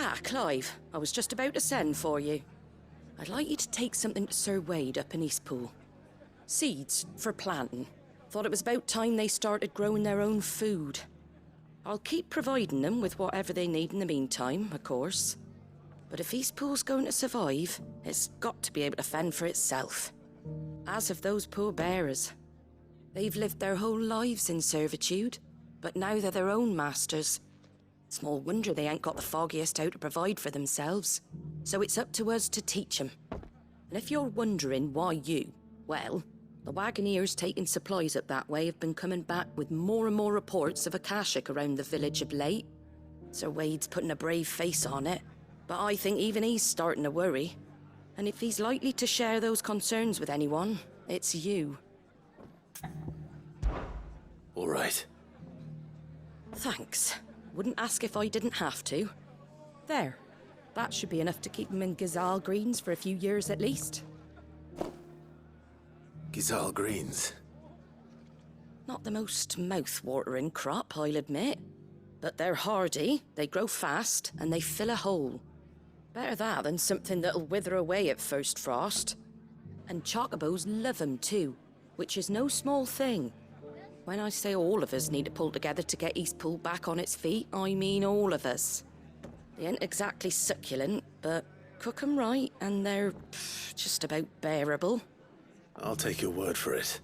Ah, Clive, I was just about to send for you. I'd like you to take something to Sir Wade up in Eastpool. Seeds for planting. Thought it was about time they started growing their own food. I'll keep providing them with whatever they need in the meantime, of course. But if Eastpool's going to survive, it's got to be able to fend for itself. As of those poor bearers. They've lived their whole lives in servitude, but now they're their own masters. Small wonder they ain't got the foggiest how to provide for themselves. So it's up to us to teach them. And if you're wondering why you, well, the Wagoneers taking supplies up that way have been coming back with more and more reports of Akashic around the village of late. Sir Wade's putting a brave face on it, but I think even he's starting to worry. And if he's likely to share those concerns with anyone, it's you. All right. Thanks. Wouldn't ask if I didn't have to. There. That should be enough to keep him in Gazal Greens for a few years at least. Gazal Greens. Not the most mouth-watering crop, I'll admit. But they're hardy, they grow fast, and they fill a hole. Better that than something that'll wither away at first frost. And chocobos love 'em too, which is no small thing. When I say all of us need to pull together to get Eastpool back on its feet, I mean all of us. They ain't exactly succulent, but cook 'em right and they're just about bearable. I'll take your word for it.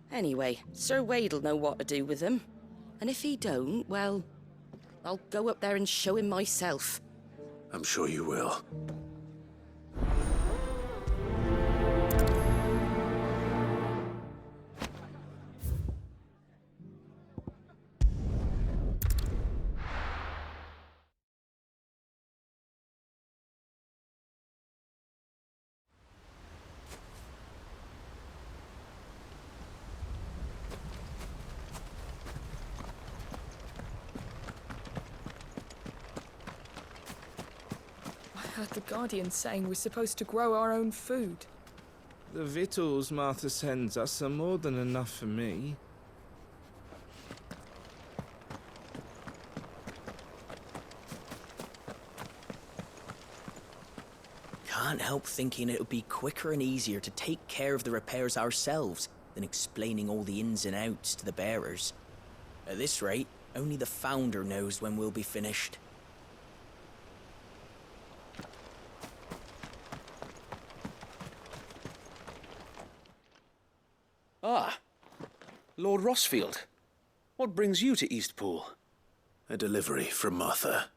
Anyway, Sir Wade'll know what to do with them. And if he don't, well, I'll go up there and show him myself. I'm sure you will. I heard the Guardian saying we're supposed to grow our own food. The victuals Martha sends us are more than enough for me. Can't help thinking it would be quicker and easier to take care of the repairs ourselves than explaining all the ins and outs to the bearers. At this rate, only the Founder knows when we'll be finished. Ah, Lord Rossfield. What brings you to Eastpool? A delivery from Martha.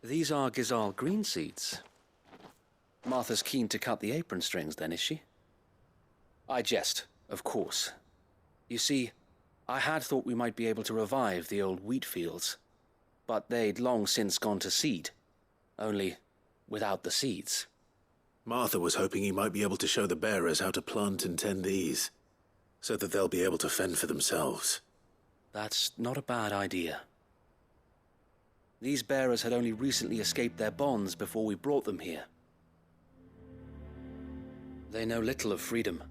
These are Gazal green seeds. Martha's keen to cut the apron strings then, is she? I jest, of course. You see, I had thought we might be able to revive the old wheat fields. But they'd long since gone to seed, only without the seeds. Martha was hoping he might be able to show the bearers how to plant and tend these, so that they'll be able to fend for themselves. That's not a bad idea. These bearers had only recently escaped their bonds before we brought them here. They know little of freedom,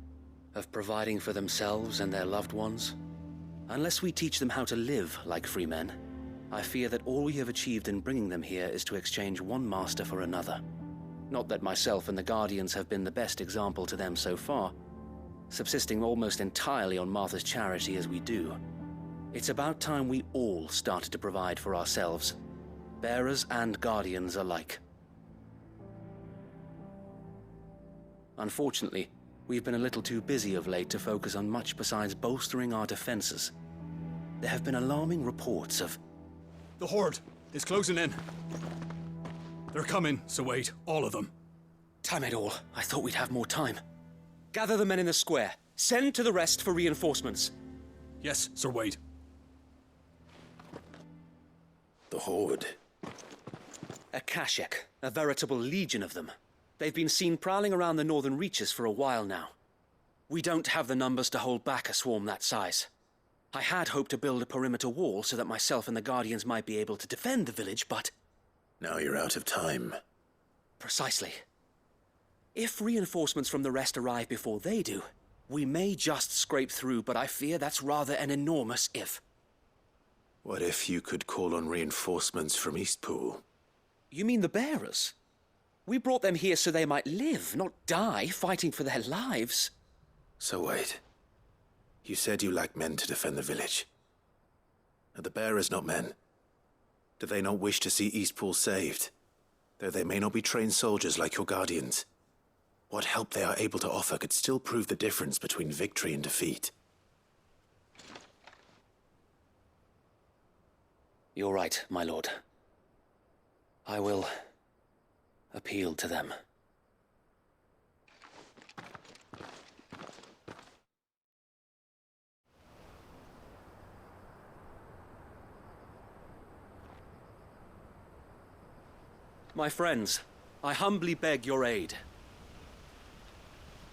of providing for themselves and their loved ones. Unless we teach them how to live like free men, I fear that all we have achieved in bringing them here is to exchange one master for another. Not that myself and the Guardians have been the best example to them so far, subsisting almost entirely on Martha's charity as we do. It's about time we all started to provide for ourselves, bearers and Guardians alike. Unfortunately, we've been a little too busy of late to focus on much besides bolstering our defenses. There have been alarming reports of... The Horde is closing in. They're coming, so wait, all of them. Damn it all, I thought we'd have more time. Gather the men in the square. Send to the rest for reinforcements. Yes, Sir Wade. The Horde. Akashic, a veritable legion of them. They've been seen prowling around the northern reaches for a while now. We don't have the numbers to hold back a swarm that size. I had hoped to build a perimeter wall so that myself and the Guardians might be able to defend the village, but... Now you're out of time. Precisely. If reinforcements from the rest arrive before they do, We may just scrape through, but I fear that's rather an enormous if. What if you could call on reinforcements from Eastpool? You mean the bearers? We brought them here so they might live, not die fighting for their lives. So wait. You said you lack men to defend the village. Are the bearers not men? Do they not wish to see Eastpool saved? Though they may not be trained soldiers like your guardians. What help they are able to offer could still prove the difference between victory and defeat. You're right, my lord. I will appeal to them. My friends, I humbly beg your aid.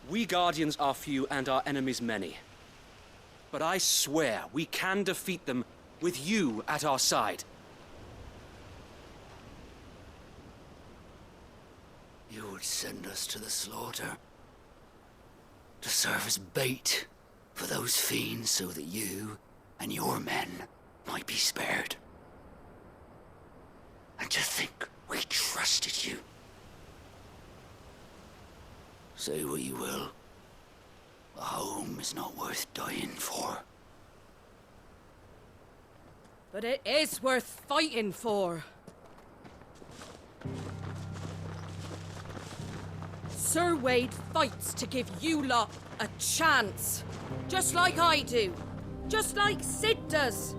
We Guardians are few and our enemies many. But I swear we can defeat them with you at our side. You would send us to the slaughter, to serve as bait for those fiends so that you and your men might be spared. And to think we trusted you. Say what you will, a home is not worth dying for. But it is worth fighting for. Sir Wade fights to give you lot a chance. Just like I do. Just like Sid does.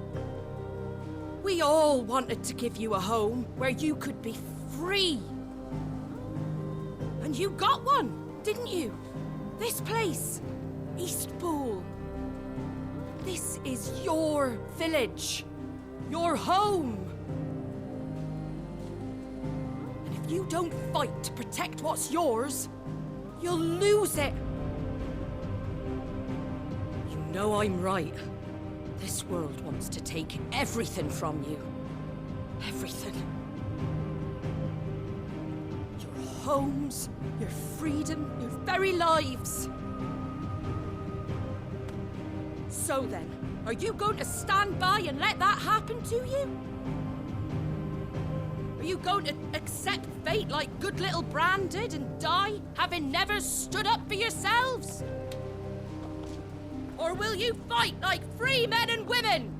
We all wanted to give you a home where you could be free. And you got one, didn't you? This place, Eastpool. This is your village. Your home. And if you don't fight to protect what's yours, you'll lose it. You know I'm right. This world wants to take everything from you. Everything. Your homes, your freedom, your very lives. So then, are you going to stand by and let that happen to you? Are you going to accept fate like good little Bran did and die, having never stood up for yourselves? Or will you fight like free men and women?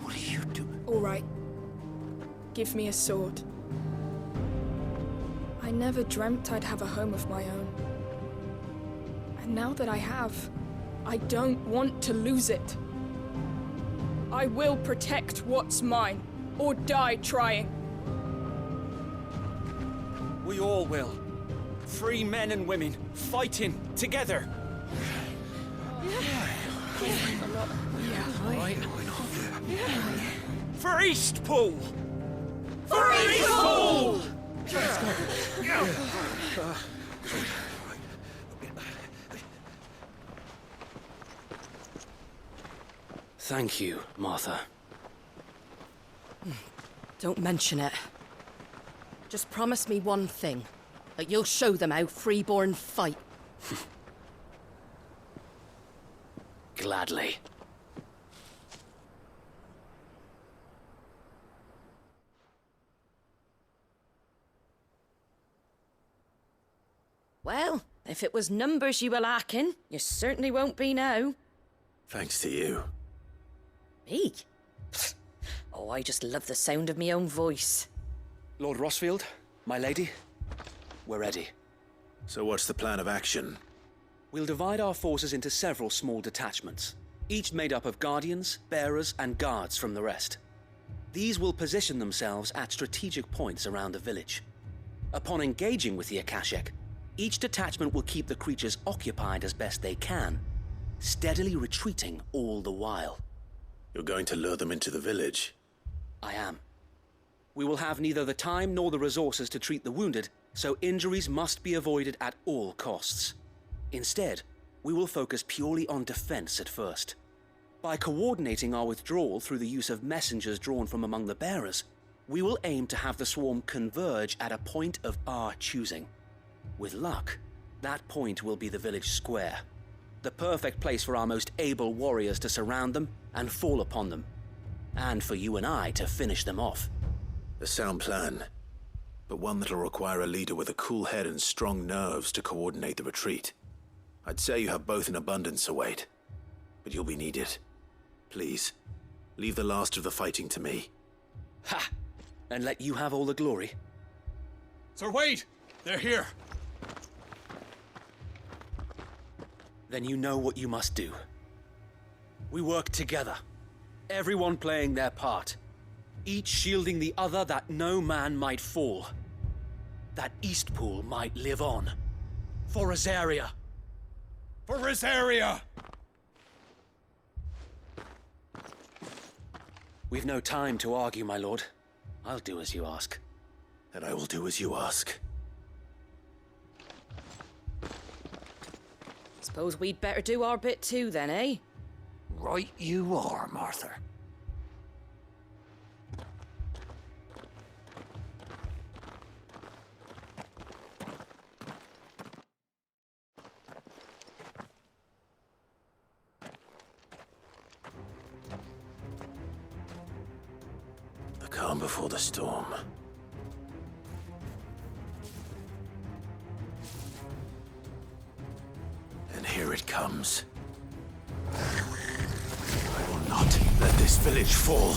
What are you doing? All right. Give me a sword. I never dreamt I'd have a home of my own. And now that I have, I don't want to lose it. I will protect what's mine, or die trying. We all will. Free men and women, fighting together. For Eastpool! For Eastpool! Thank you, Martha. Don't mention it. Just promise me one thing. That you'll show them how freeborn fight. Gladly. Well, if it was numbers you were lacking, you certainly won't be now. Thanks to you. Me? Oh, I just love the sound of my own voice. Lord Rossfield, my lady, we're ready. So what's the plan of action? We'll divide our forces into several small detachments, each made up of guardians, bearers, and guards from the rest. These will position themselves at strategic points around the village. Upon engaging with the Akashek, each detachment will keep the creatures occupied as best they can, steadily retreating all the while. You're going to lure them into the village? I am. We will have neither the time nor the resources to treat the wounded, so injuries must be avoided at all costs. Instead, we will focus purely on defense at first. By coordinating our withdrawal through the use of messengers drawn from among the bearers, we will aim to have the swarm converge at a point of our choosing. With luck, that point will be the village square, the perfect place for our most able warriors to surround them and fall upon them, and for you and I to finish them off. A sound plan, but one that'll require a leader with a cool head and strong nerves to coordinate the retreat. I'd say you have both in abundance, Sir Wade, but you'll be needed. Please, leave the last of the fighting to me. Ha! And let you have all the glory. Sir Wade! They're here! Then you know what you must do. We work together, everyone playing their part, each shielding the other that no man might fall, that Eastpool might live on. For Rosaria! For Rosaria! We've no time to argue, my lord. I'll do as you ask. And I will do as you ask. Suppose we'd better do our bit too then, eh? Right you are, Martha. The calm before the storm. And here it comes. I will not let this village fall.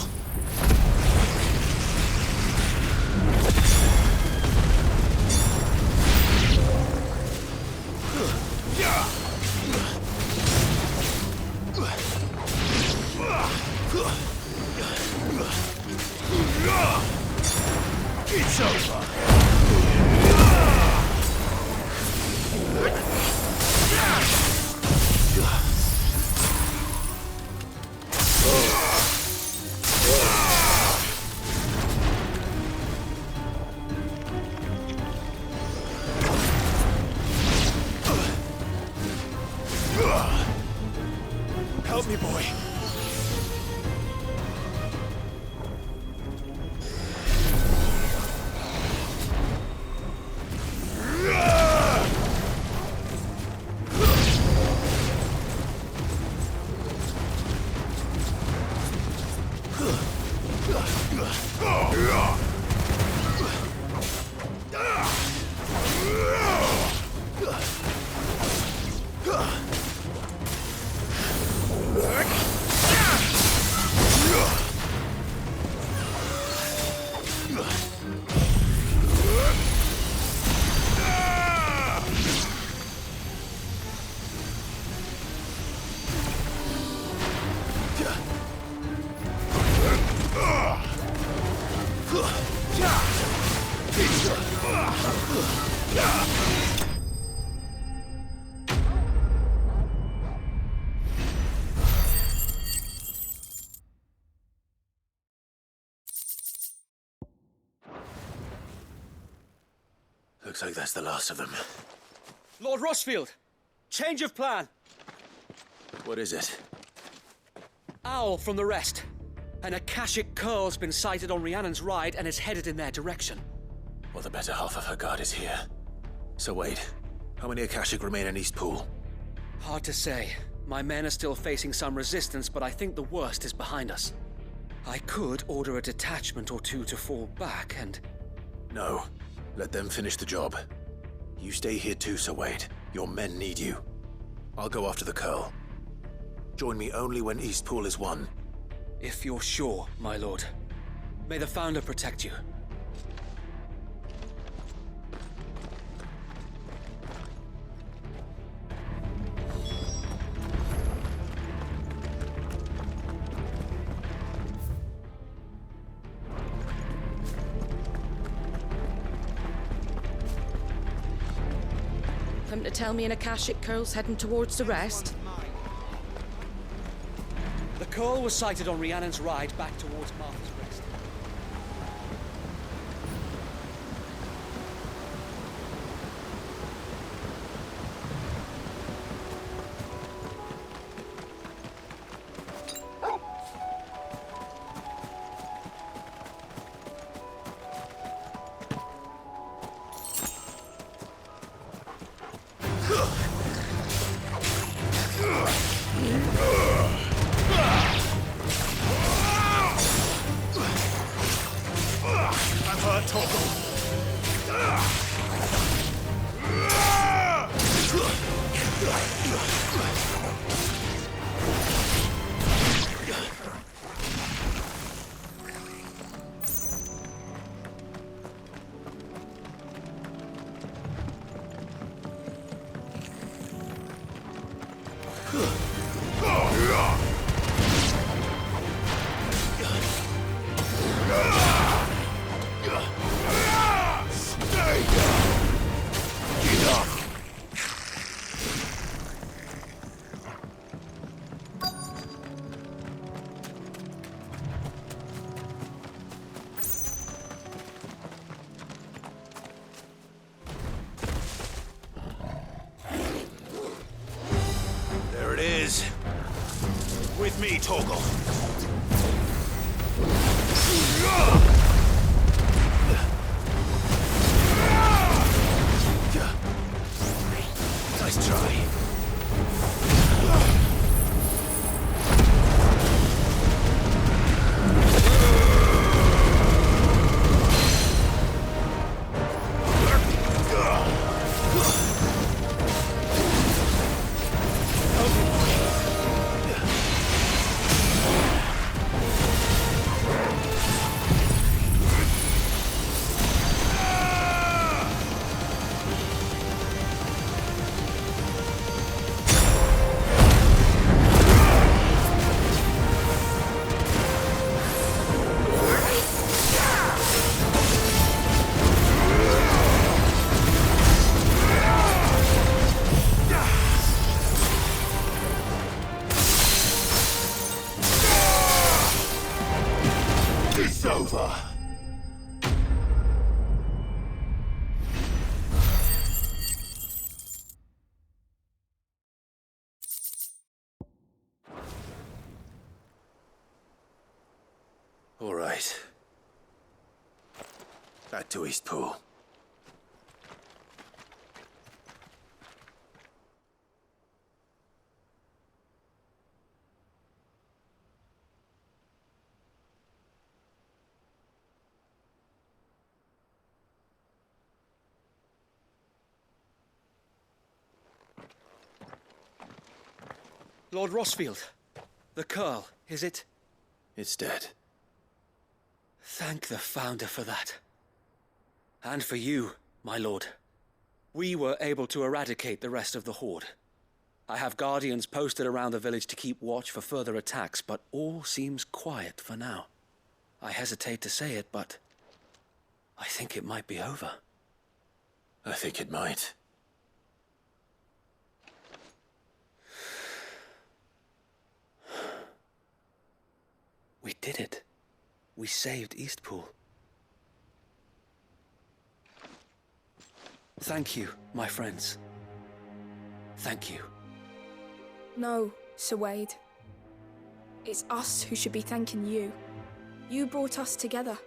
It's over. Help me, boy. Looks like that's the last of them. Lord Rossfield! Change of plan! What is it? Owl from the rest. An Akashic curl's been sighted on Rhiannon's Ride and is headed in their direction. Well, the better half of her guard is here. So Wade, how many Akashic remain in Eastpool? Hard to say. My men are still facing some resistance, but I think the worst is behind us. I could order a detachment or two to fall back and... No. Let them finish the job. You stay here too, Sir Wade. Your men need you. I'll go after the Curl. Join me only when Eastpool is won. If you're sure, my lord. May the Founder protect you. Come to tell me an Akashic curl's heading towards the rest? The curl was sighted on Rhiannon's Ride back towards Martha's Rest. Stay down! Get up! There it is. With me, Torgal. Nice try. It's over. All right. Back to Eastpool. Lord Rossfield, the Curl, is it? It's dead. Thank the Founder for that. And for you, my lord. We were able to eradicate the rest of the Horde. I have guardians posted around the village to keep watch for further attacks, but all seems quiet for now. I hesitate to say it, but I think it might be over. I think it might. We did it. We saved Eastpool. Thank you, my friends. Thank you. No, Sir Wade. It's us who should be thanking you. You brought us together.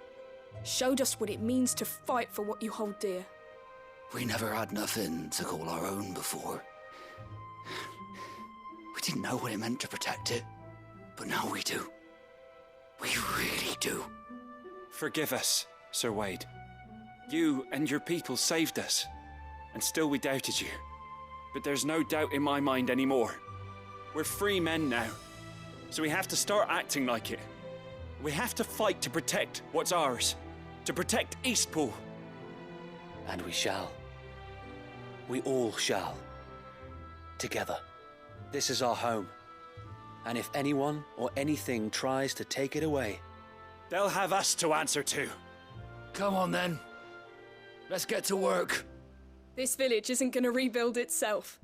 Showed us what it means to fight for what you hold dear. We never had nothing to call our own before. We didn't know what it meant to protect it, but now we do. We really do. Forgive us, Sir Wade. You and your people saved us, and still we doubted you. But there's no doubt in my mind anymore. We're free men now, so we have to start acting like it. We have to fight to protect what's ours, to protect Eastpool. And we shall. We all shall. Together. This is our home. And if anyone or anything tries to take it away, they'll have us to answer to. Come on then. Let's get to work. This village isn't gonna rebuild itself.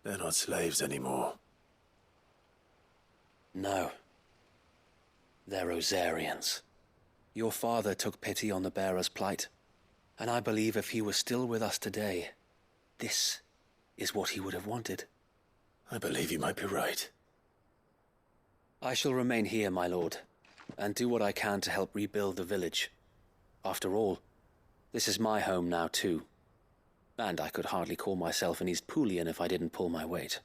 They're not slaves anymore. no. They're Rosarians. Your father took pity on the bearer's plight, and I believe if he was still with us today, this is what he would have wanted. I believe you might be right. I shall remain here, my lord, and do what I can to help rebuild the village. After all, this is my home now too, and I could hardly call myself an Eastpoolian if I didn't pull my weight.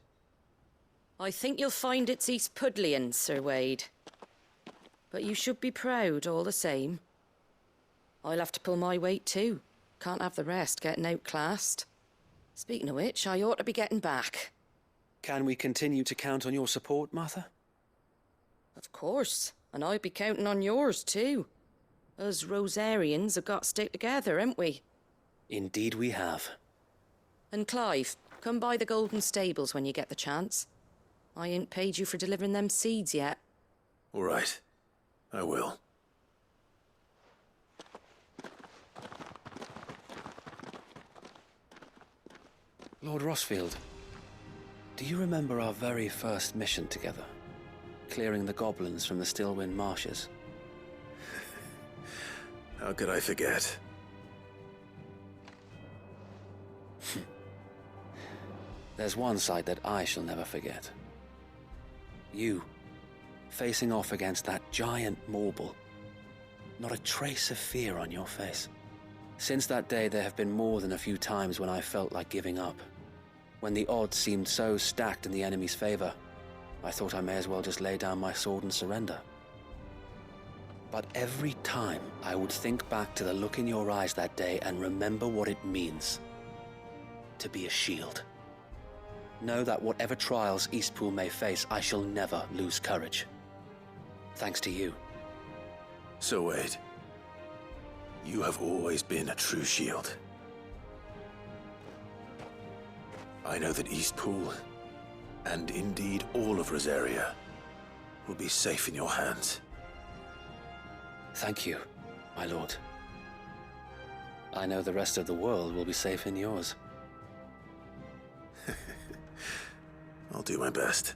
I think you'll find it's Eastpudlian, Sir Wade. But you should be proud all the same. I'll have to pull my weight too. Can't have the rest getting outclassed. Speaking of which, I ought to be getting back. Can we continue to count on your support, Martha? Of course, and I'd be counting on yours too. Us Rosarians have got to stick together, haven't we? Indeed we have. And Clive, come by the Golden Stables when you get the chance. I ain't paid you for delivering them seeds yet. All right. I will. Lord Rossfield, do you remember our very first mission together? Clearing the goblins from the Stillwind marshes? How could I forget? There's one sight that I shall never forget. You, facing off against that giant Morble. Not a trace of fear on your face. Since that day, there have been more than a few times when I felt like giving up. When the odds seemed so stacked in the enemy's favor, I thought I may as well just lay down my sword and surrender. But every time I would think back to the look in your eyes that day and remember what it means to be a shield. Know that whatever trials Eastpool may face, I shall never lose courage. Thanks to you. So Wade, you have always been a true shield. I know that Eastpool, and indeed all of Rosaria, will be safe in your hands. Thank you, my lord. I know the rest of the world will be safe in yours. I'll do my best.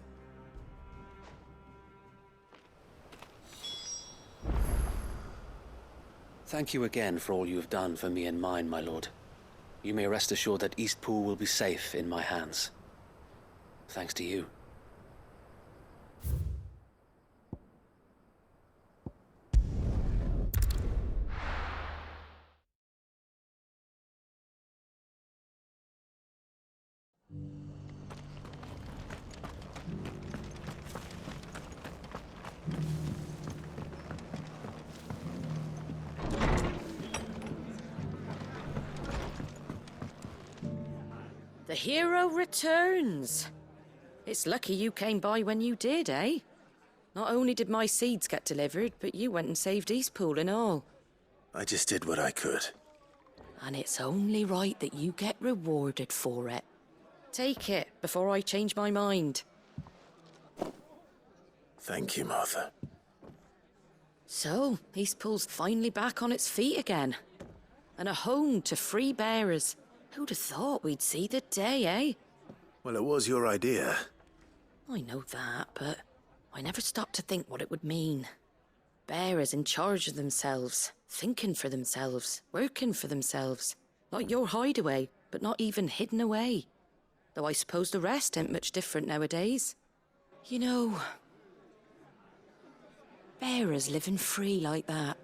Thank you again for all you have done for me and mine, my lord. You may rest assured that Eastpool will be safe in my hands. Thanks to you. The hero returns. It's lucky you came by when you did, eh? Not only did my seeds get delivered, but you went and saved Eastpool and all. I just did what I could. And it's only right that you get rewarded for it. Take it before I change my mind. Thank you, Martha. So, Eastpool's finally back on its feet again. And a home to free bearers. Who'd have thought we'd see the day, eh? Well, it was your idea. I know that, but I never stopped to think what it would mean. Bearers in charge of themselves, thinking for themselves, working for themselves. Like your hideaway, but not even hidden away. Though I suppose the rest ain't much different nowadays. You know, bearers living free like that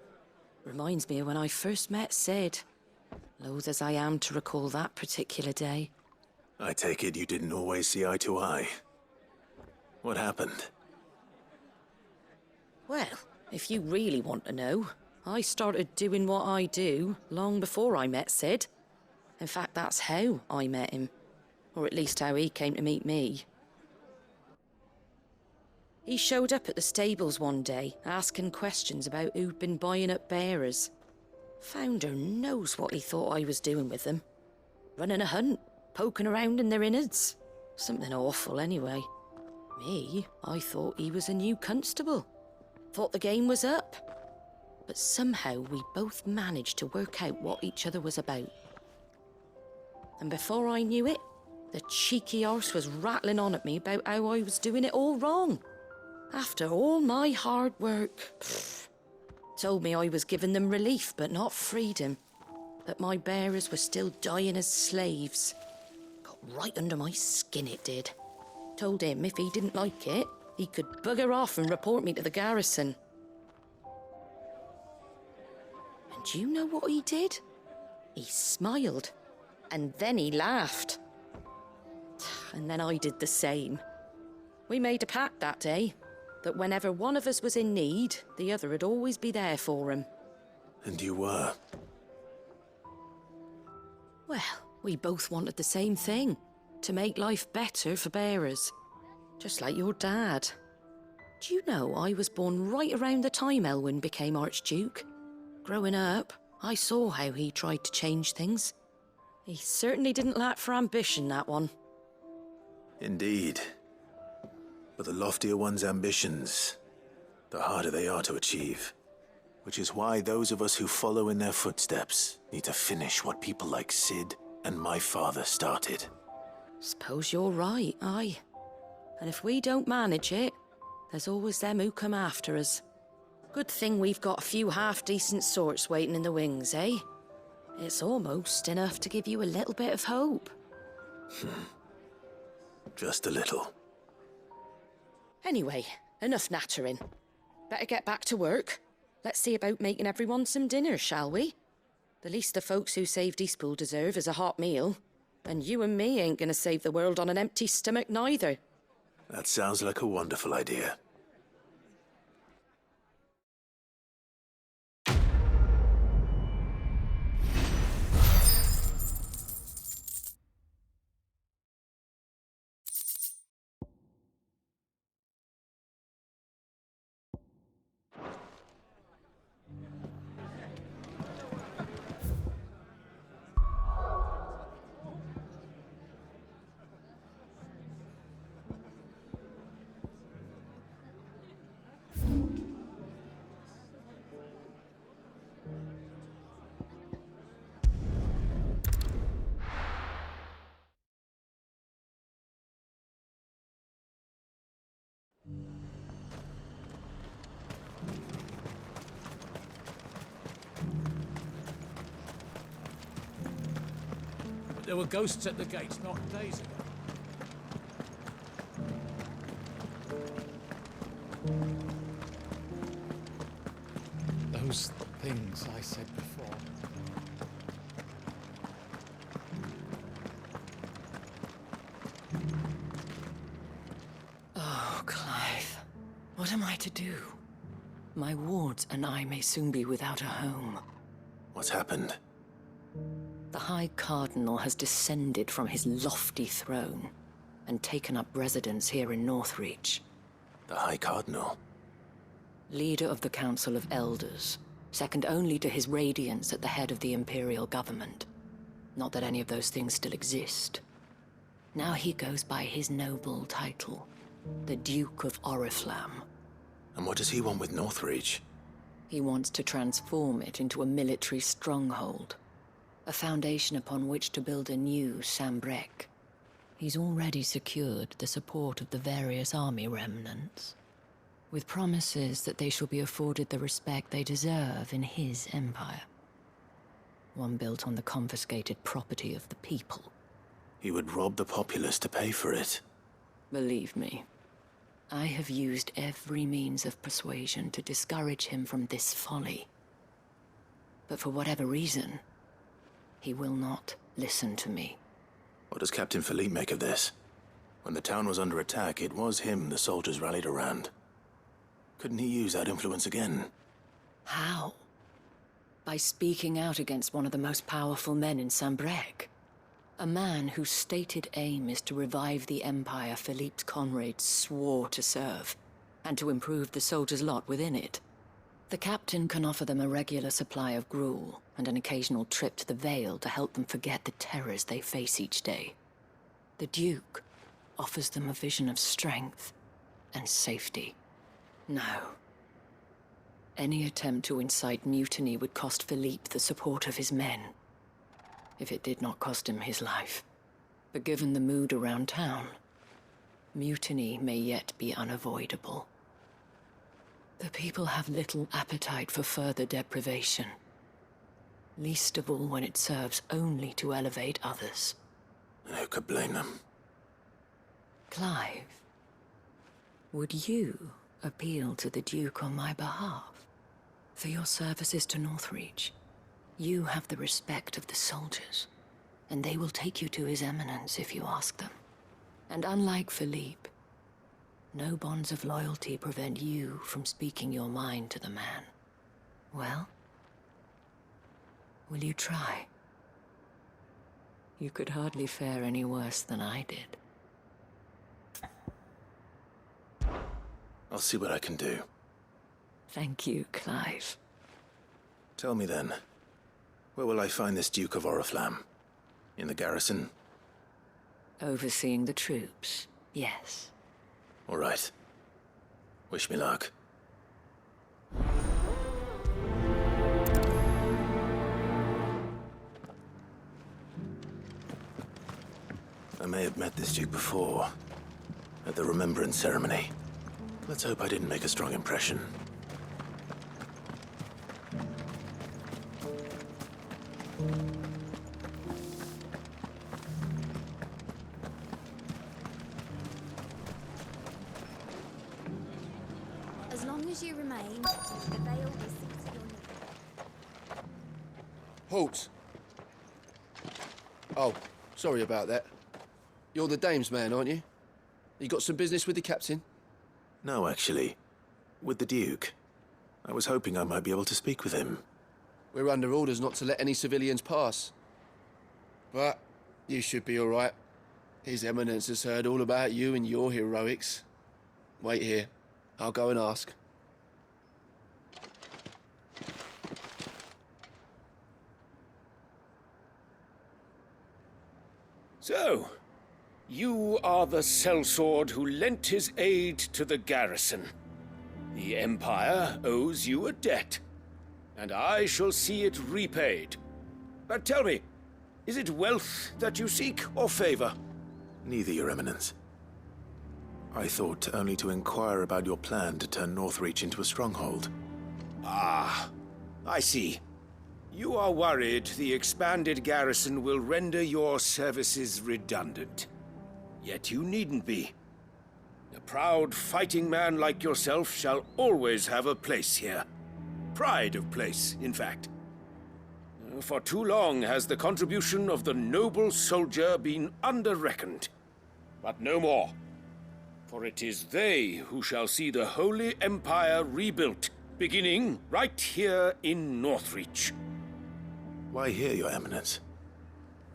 reminds me of when I first met Sid. Loath as I am to recall that particular day. I take it you didn't always see eye to eye. What happened? Well, if you really want to know, I started doing what I do long before I met Sid. In fact, that's how I met him. Or at least how he came to meet me. He showed up at the stables one day, asking questions about who'd been buying up bearers. Founder knows what he thought I was doing with them. Running a hunt, poking around in their innards. Something awful anyway. Me, I thought he was a new constable. Thought the game was up. But somehow we both managed to work out what each other was about. And before I knew it, the cheeky arse was rattling on at me about how I was doing it all wrong. After all my hard work. Told me I was giving them relief, but not freedom. That my bearers were still dying as slaves. Got right under my skin, it did. Told him if he didn't like it, he could bugger off and report me to the garrison. And do you know what he did? He smiled. And then he laughed. And then I did the same. We made a pact that day. That whenever one of us was in need, the other would always be there for him. And you were? Well, we both wanted the same thing. To make life better for bearers. Just like your dad. Do you know I was born right around the time Elwyn became Archduke? Growing up, I saw how he tried to change things. He certainly didn't lack for ambition, that one. Indeed. But the loftier one's ambitions, the harder they are to achieve. Which is why those of us who follow in their footsteps need to finish what people like Sid and my father started. Suppose you're right, aye. And if we don't manage it, there's always them who come after us. Good thing we've got a few half-decent sorts waiting in the wings, eh? It's almost enough to give you a little bit of hope. Just a little. Anyway, enough nattering. Better get back to work. Let's see about making everyone some dinner, shall we? The least the folks who saved Eastpool deserve is a hot meal. And you and me ain't gonna save the world on an empty stomach neither. That sounds like a wonderful idea. There were ghosts at the gates not days ago. Those things I said before. Oh, Clive. What am I to do? My wards and I may soon be without a home. What's happened? The High Cardinal has descended from his lofty throne and taken up residence here in Northreach. The High Cardinal? Leader of the Council of Elders, second only to his Radiance at the head of the Imperial government. Not that any of those things still exist. Now he goes by his noble title, the Duke of Oriflamme. And what does he want with Northreach? He wants to transform it into a military stronghold. A foundation upon which to build a new Sambrec. He's already secured the support of the various army remnants, with promises that they shall be afforded the respect they deserve in his empire. One built on the confiscated property of the people. He would rob the populace to pay for it. Believe me, I have used every means of persuasion to discourage him from this folly. But for whatever reason, he will not listen to me. What does Captain Philippe make of this? When the town was under attack, it was him the soldiers rallied around. Couldn't he use that influence again? How? By speaking out against one of the most powerful men in Sambrec. A man whose stated aim is to revive the empire Philippe's comrades swore to serve, and to improve the soldiers' lot within it. The captain can offer them a regular supply of gruel, and an occasional trip to the Vale to help them forget the terrors they face each day. The Duke offers them a vision of strength and safety. No. Any attempt to incite mutiny would cost Philippe the support of his men, if it did not cost him his life. But given the mood around town, mutiny may yet be unavoidable. The people have little appetite for further deprivation, least of all when it serves only to elevate others. And who could blame them? Clive, would you appeal to the Duke on my behalf? For your services to Northreach, you have the respect of the soldiers, and they will take you to His Eminence if you ask them. And unlike Philippe, no bonds of loyalty prevent you from speaking your mind to the man. Well, will you try? You could hardly fare any worse than I did. I'll see what I can do. Thank you, Clive. Tell me then, where will I find this Duke of Oriflamme? In the garrison? Overseeing the troops, yes. All right. Wish me luck. I may have met this Duke before, at the Remembrance Ceremony. Let's hope I didn't make a strong impression. As long as you remain, the veil will see to your need. Halt! Oh, sorry about that. You're the dame's man, aren't you? You got some business with the captain? No, actually. With the Duke. I was hoping I might be able to speak with him. We're under orders not to let any civilians pass. But you should be all right. His Eminence has heard all about you and your heroics. Wait here. I'll go and ask. So, you are the sellsword who lent his aid to the garrison. The Empire owes you a debt, and I shall see it repaid. But tell me, is it wealth that you seek, or favor? Neither, Your Eminence. I thought only to inquire about your plan to turn Northreach into a stronghold. Ah, I see. You are worried the expanded garrison will render your services redundant. Yet you needn't be. A proud fighting man like yourself shall always have a place here. Pride of place, in fact. For too long has the contribution of the noble soldier been under-reckoned. But no more. For it is they who shall see the Holy Empire rebuilt, beginning right here in Northreach. Why here, Your Eminence?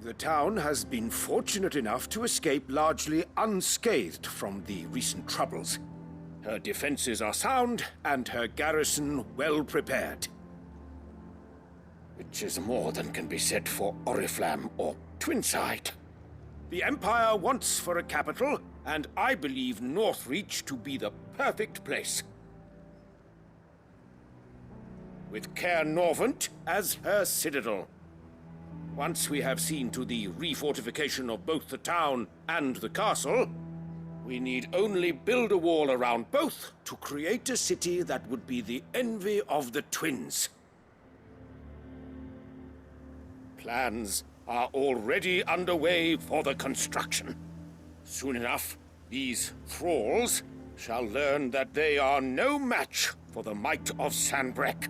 The town has been fortunate enough to escape largely unscathed from the recent troubles. Her defenses are sound, and her garrison well prepared. Which is more than can be said for Oriflamme or Twinside. The Empire wants for a capital, and I believe Northreach to be the perfect place. With Caer Norvent as her citadel. Once we have seen to the refortification of both the town and the castle, we need only build a wall around both to create a city that would be the envy of the twins. Plans are already underway for the construction. Soon enough, these thralls shall learn that they are no match for the might of Sanbreque.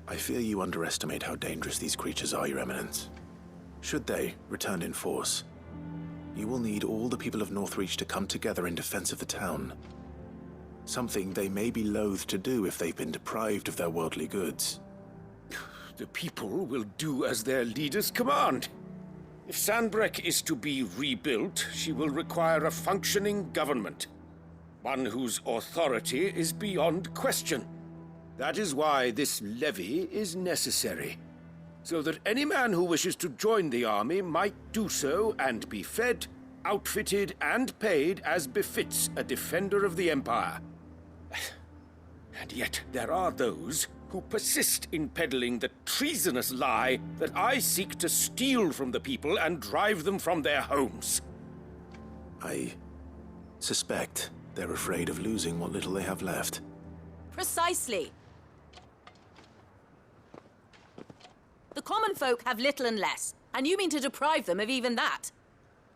I fear you underestimate how dangerous these creatures are, Your Eminence. Should they return in force, you will need all the people of Northreach to come together in defense of the town. Something they may be loath to do if they've been deprived of their worldly goods. The people will do as their leaders command. If Sanbreque is to be rebuilt, she will require a functioning government. One whose authority is beyond question. That is why this levy is necessary. So that any man who wishes to join the army might do so and be fed, outfitted, and paid as befits a defender of the Empire. And yet there are those who persist in peddling the treasonous lie that I seek to steal from the people and drive them from their homes. I suspect they're afraid of losing what little they have left. Precisely. The common folk have little and less, and you mean to deprive them of even that.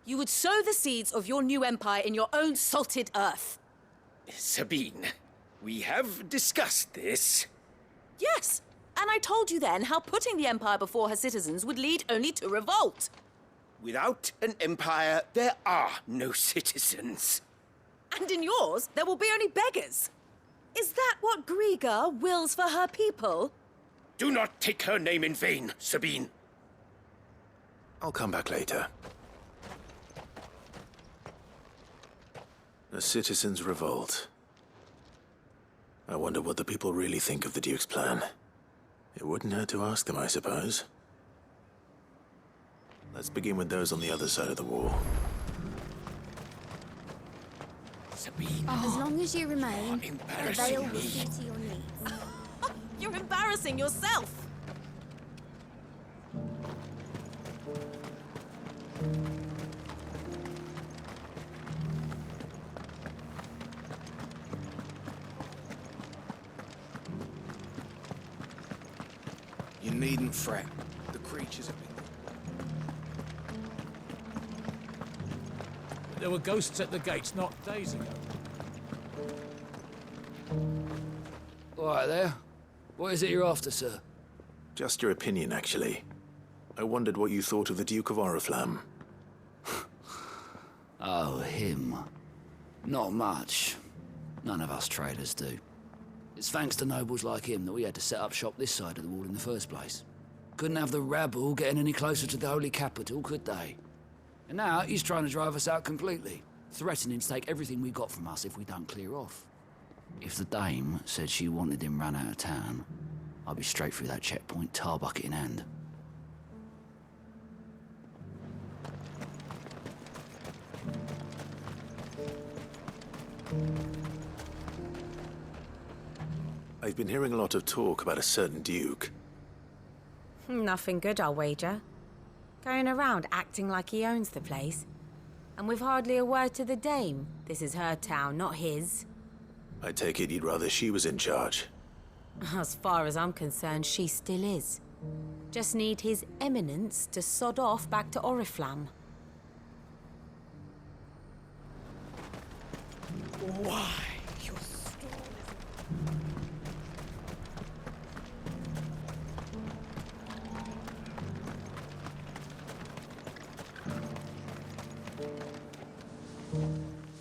You would sow the seeds of your new empire in your own salted earth. Sabine, we have discussed this. Yes, and I told you then how putting the empire before her citizens would lead only to revolt. Without an empire, there are no citizens. And in yours, there will be only beggars. Is that what Griga wills for her people? Do not take her name in vain, Sabine. I'll come back later. A citizens' revolt. I wonder what the people really think of the Duke's plan. It wouldn't hurt to ask them, I suppose. Let's begin with those on the other side of the wall. As long as you remain, the veil will see to your needs. You're embarrassing yourself! You needn't fret. The creatures have been... There were ghosts at the gates not days ago. All right there. What is it you're after, sir? Just your opinion, actually. I wondered what you thought of the Duke of Oriflamme. Oh, him. Not much. None of us traders do. It's thanks to nobles like him that we had to set up shop this side of the wall in the first place. Couldn't have the rabble getting any closer to the holy capital, could they? And now he's trying to drive us out completely, threatening to take everything we got from us if we don't clear off. If the dame said she wanted him run out of town, I'd be straight through that checkpoint, tar bucket in hand. I've been hearing a lot of talk about a certain Duke. Nothing good, I'll wager. Going around acting like he owns the place. And with hardly a word to the dame. This is her town, not his. I take it you'd rather she was in charge. As far as I'm concerned, she still is. Just need his eminence to sod off back to Oriflamme. Why?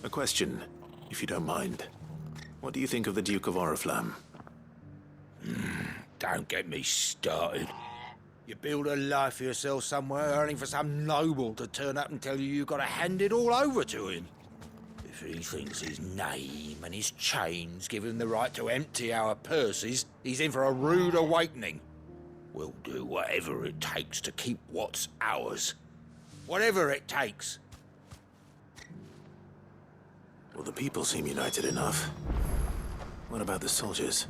A question, if you don't mind. What do you think of the Duke of Oriflamme? Don't get me started. You build a life for yourself somewhere, earning for some noble to turn up and tell you you've got to hand it all over to him. If he thinks his name and his chains give him the right to empty our purses, he's in for a rude awakening. We'll do whatever it takes to keep what's ours. Whatever it takes. Well, the people seem united enough. What about the soldiers?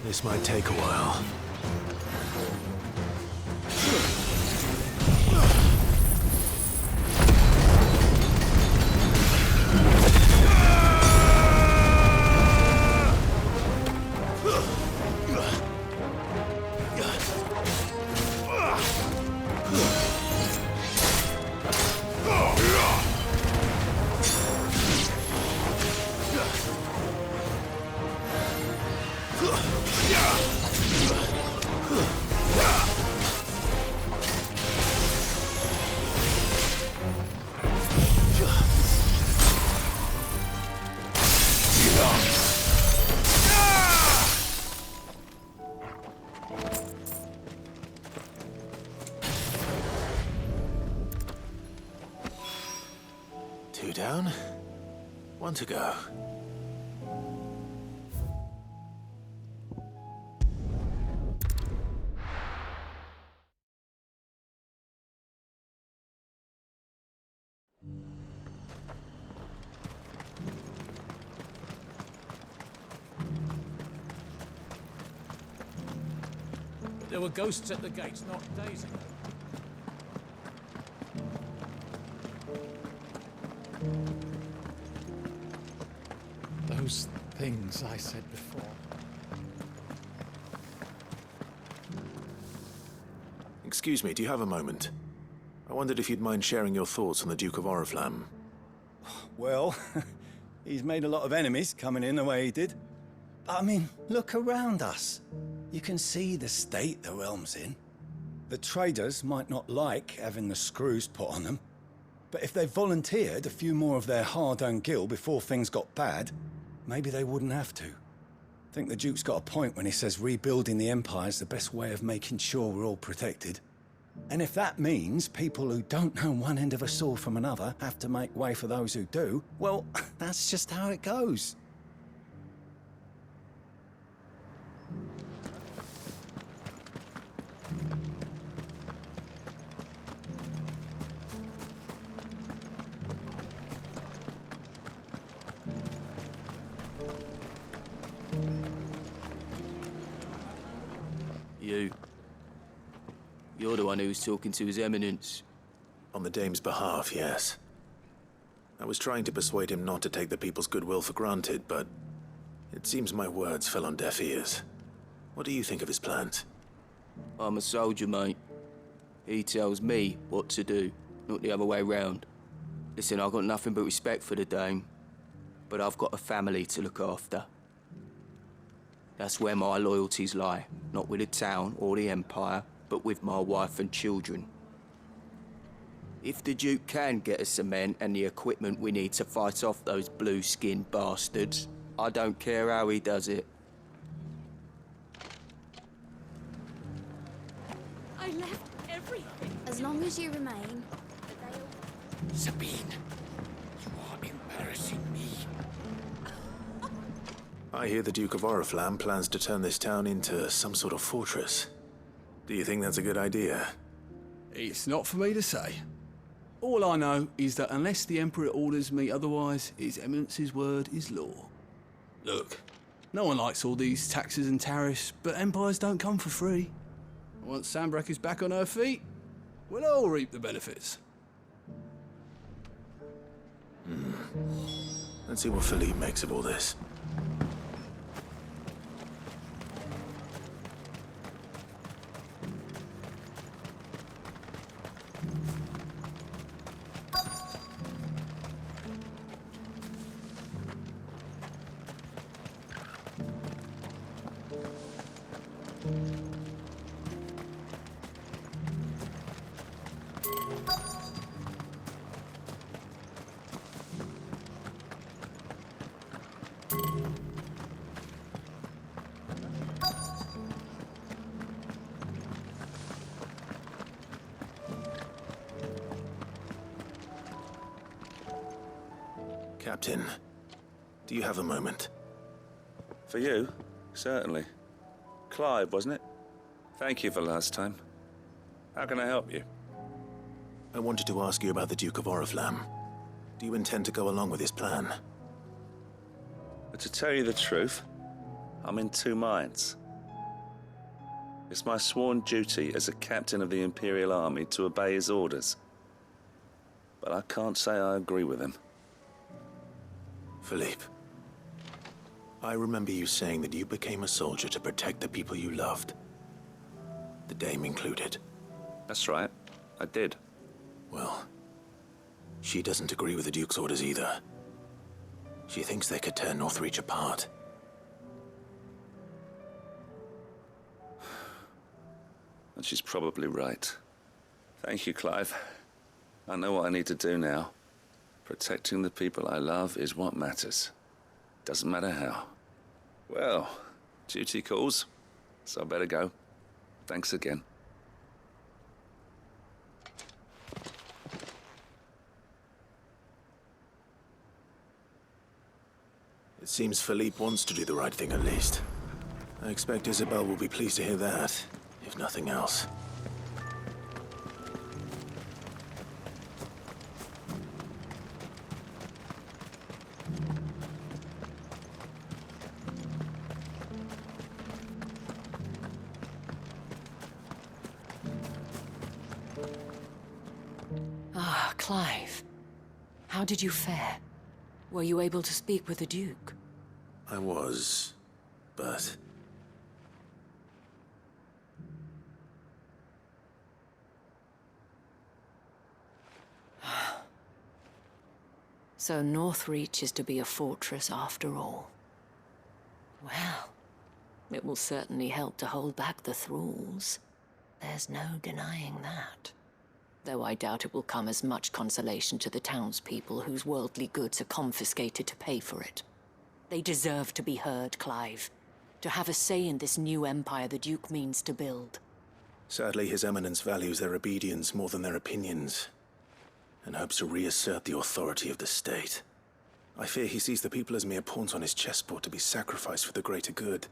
This might take a while. Two down, one to go. There were ghosts at the gates not days ago. Those things I said before. Excuse me, do you have a moment? I wondered if you'd mind sharing your thoughts on the Duke of Oriflamme. Well, he's made a lot of enemies coming in the way he did. But I mean, look around us. You can see the state the realm's in. The traders might not like having the screws put on them, but if they volunteered a few more of their hard-earned gil before things got bad, maybe they wouldn't have to. I think the Duke's got a point when he says rebuilding the Empire's the best way of making sure we're all protected. And if that means people who don't know one end of a sword from another have to make way for those who do, well, that's just how it goes. You're the one who was talking to His Eminence. On the Dame's behalf, yes. I was trying to persuade him not to take the people's goodwill for granted, but it seems my words fell on deaf ears. What do you think of his plans? I'm a soldier, mate. He tells me what to do, not the other way round. Listen, I've got nothing but respect for the Dame, but I've got a family to look after. That's where my loyalties lie, not with the town or the Empire, but with my wife and children. If the Duke can get us cement and the equipment we need to fight off those blue-skinned bastards, I don't care how he does it. I left everything. As long as you remain, Sabine, you are embarrassing me. I hear the Duke of Oriflamme plans to turn this town into some sort of fortress. Do you think that's a good idea? It's not for me to say. All I know is that unless the Emperor orders me otherwise, His Eminence's word is law. Look, no one likes all these taxes and tariffs, but empires don't come for free. Once Sanbreque is back on her feet, we'll all reap the benefits. Let's see what Philippe makes of all this. Captain, do you have a moment? For you? Certainly. Clive, wasn't it? Thank you for last time. How can I help you? I wanted to ask you about the Duke of Oriflamme. Do you intend to go along with his plan? But to tell you the truth, I'm in two minds. It's my sworn duty as a captain of the Imperial Army to obey his orders. But I can't say I agree with him. Philippe, I remember you saying that you became a soldier to protect the people you loved. The Dame included. That's right, I did. Well, she doesn't agree with the Duke's orders either. She thinks they could tear Northreach apart. And she's probably right. Thank you, Clive. I know what I need to do now. Protecting the people I love is what matters. Doesn't matter how. Well, duty calls, so I better go. Thanks again. It seems Philippe wants to do the right thing at least. I expect Isabel will be pleased to hear that, if nothing else. Ah, Clive. How did you fare? Were you able to speak with the Duke? I was, but... So Northreach is to be a fortress after all. Well, it will certainly help to hold back the thralls. There's no denying that. Though I doubt it will come as much consolation to the townspeople whose worldly goods are confiscated to pay for it. They deserve to be heard, Clive. To have a say in this new empire the Duke means to build. Sadly, His Eminence values their obedience more than their opinions, and hopes to reassert the authority of the state. I fear he sees the people as mere pawns on his chessboard to be sacrificed for the greater good.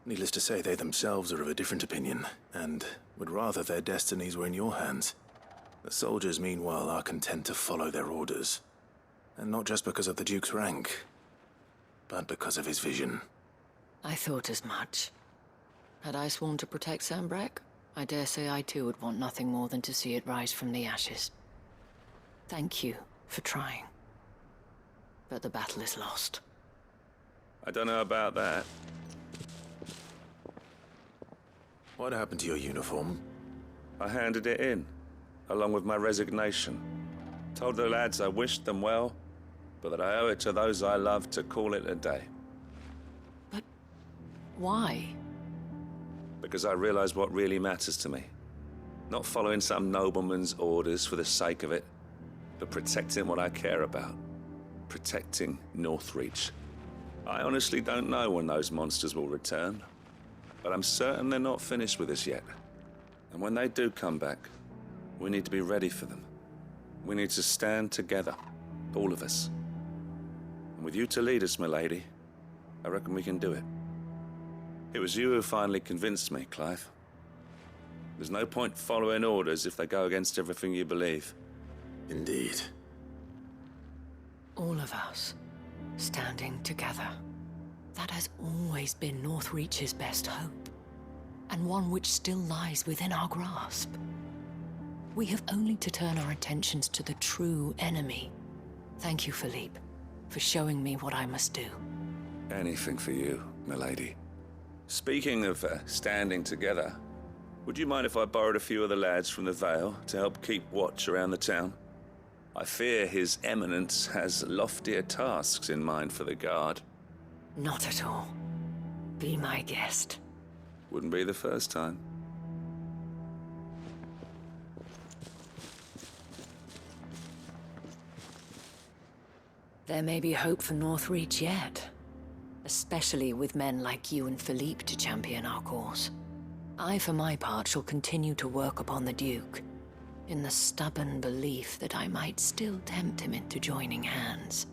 Needless to say, they themselves are of a different opinion, and would rather their destinies were in your hands. The soldiers, meanwhile, are content to follow their orders. And not just because of the Duke's rank, but because of his vision. I thought as much. Had I sworn to protect Sanbreque, I dare say I too would want nothing more than to see it rise from the ashes. Thank you for trying. But the battle is lost. I don't know about that. What happened to your uniform? I handed it in, along with my resignation. Told the lads I wished them well, but that I owe it to those I love to call it a day. But why? Because I realized what really matters to me. Not following some nobleman's orders for the sake of it, but protecting what I care about. Protecting Northreach. I honestly don't know when those monsters will return, but I'm certain they're not finished with us yet. And when they do come back, we need to be ready for them. We need to stand together, all of us. And with you to lead us, milady, I reckon we can do it. It was you who finally convinced me, Clive. There's no point following orders if they go against everything you believe. Indeed. All of us, standing together. That has always been Northreach's best hope, and one which still lies within our grasp. We have only to turn our attentions to the true enemy. Thank you, Philippe, for showing me what I must do. Anything for you, milady. Speaking of standing together, would you mind if I borrowed a few of the lads from the Vale to help keep watch around the town? I fear His Eminence has loftier tasks in mind for the guard. Not at all. Be my guest. Wouldn't be the first time. There may be hope for Northreach yet. Especially with men like you and Philippe to champion our cause. I, for my part, shall continue to work upon the Duke, in the stubborn belief that I might still tempt him into joining hands.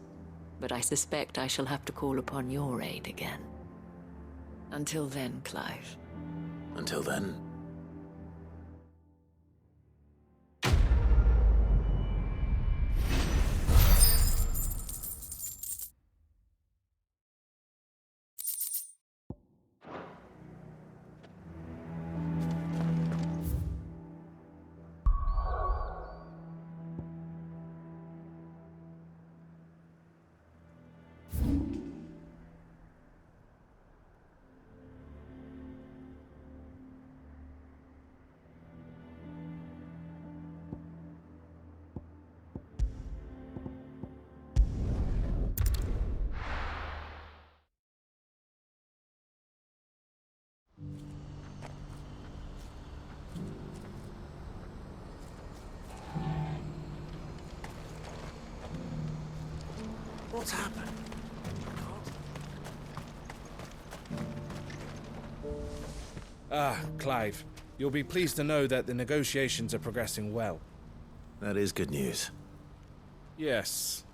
But I suspect I shall have to call upon your aid again. Until then, Clive. Until then? What's happened? Ah, Clive. You'll be pleased to know that the negotiations are progressing well. That is good news. Yes.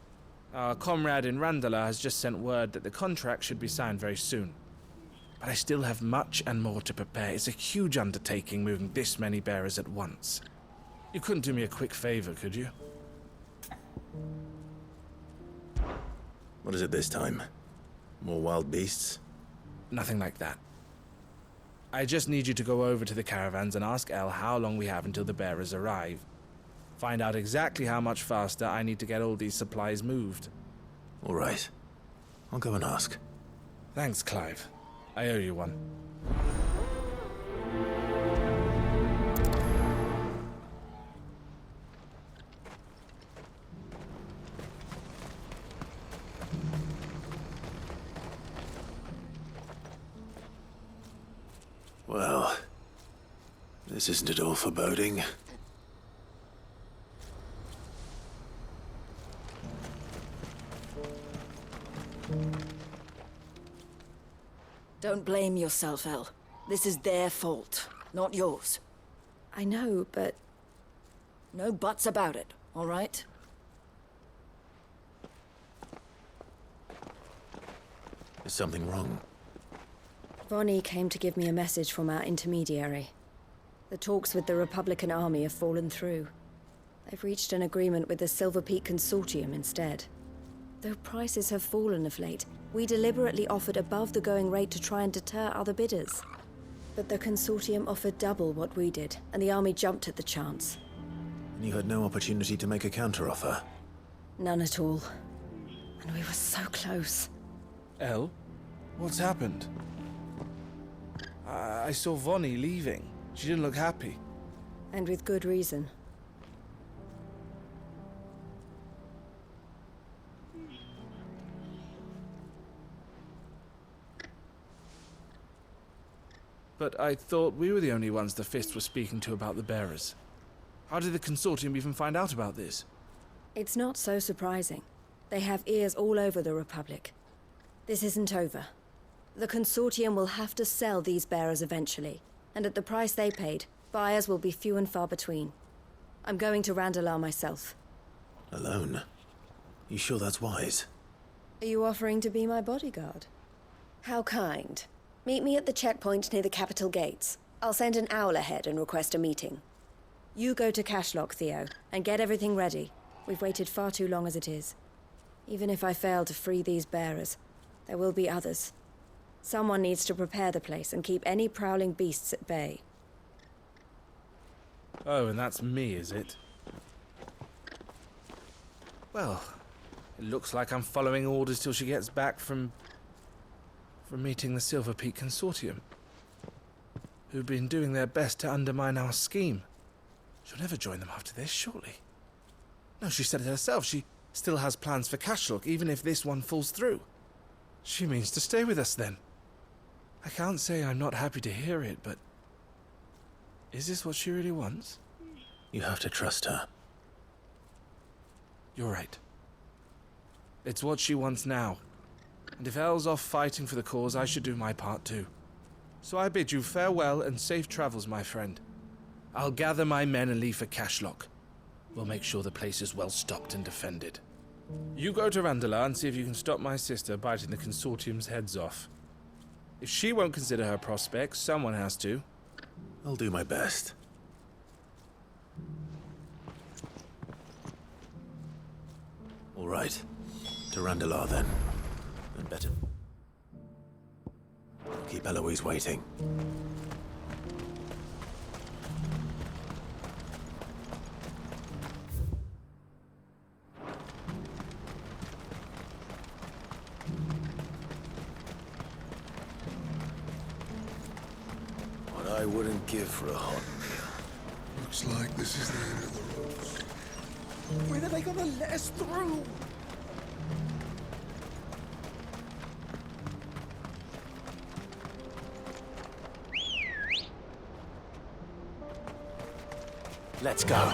Our comrade in Randala has just sent word that the contract should be signed very soon. But I still have much and more to prepare. It's a huge undertaking moving this many bearers at once. You couldn't do me a quick favor, could you? What is it this time? More wild beasts? Nothing like that. I just need you to go over to the caravans and ask Elle how long we have until the bearers arrive. Find out exactly how much faster I need to get all these supplies moved. All right. I'll go and ask. Thanks, Clive. I owe you one. Well, this isn't at all foreboding. Don't blame yourself, Elle. This is their fault, not yours. I know, but... No buts about it, all right? Is something wrong? Vonnie came to give me a message from our intermediary. The talks with the Republican Army have fallen through. They've reached an agreement with the Silver Peak Consortium instead. Though prices have fallen of late, we deliberately offered above the going rate to try and deter other bidders. But the Consortium offered double what we did, and the Army jumped at the chance. And you had no opportunity to make a counteroffer? None at all. And we were so close. Elle? What's happened? I saw Vonnie leaving. She didn't look happy. And with good reason. But I thought we were the only ones the Fist were speaking to about the bearers. How did the Consortium even find out about this? It's not so surprising. They have ears all over the Republic. This isn't over. The Consortium will have to sell these bearers eventually, and at the price they paid, buyers will be few and far between. I'm going to Randalar myself. Alone? You sure that's wise? Are you offering to be my bodyguard? How kind. Meet me at the checkpoint near the capital gates. I'll send an owl ahead and request a meeting. You go to Cashlock, Theo, and get everything ready. We've waited far too long as it is. Even if I fail to free these bearers, there will be others. Someone needs to prepare the place and keep any prowling beasts at bay. Oh, and that's me, is it? Well, it looks like I'm following orders till she gets back from meeting the Silver Peak Consortium, who've been doing their best to undermine our scheme. She'll never join them after this, surely. No, she said it herself. She still has plans for Cashlock, even if this one falls through. She means to stay with us, then. I can't say I'm not happy to hear it, but... is this what she really wants? You have to trust her. You're right. It's what she wants now. And if Elle's off fighting for the cause, I should do my part too. So I bid you farewell and safe travels, my friend. I'll gather my men and leave for Cashlock. We'll make sure the place is well stocked and defended. You go to Randalar and see if you can stop my sister biting the Consortium's heads off. If she won't consider her prospects, someone has to. I'll do my best. All right. To Randalar, then. And better. I'll keep Eloise waiting. What I wouldn't give for a hot meal. Looks like this is the end of the ropes. When are they gonna let us through? Let's go.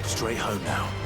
Straight home now.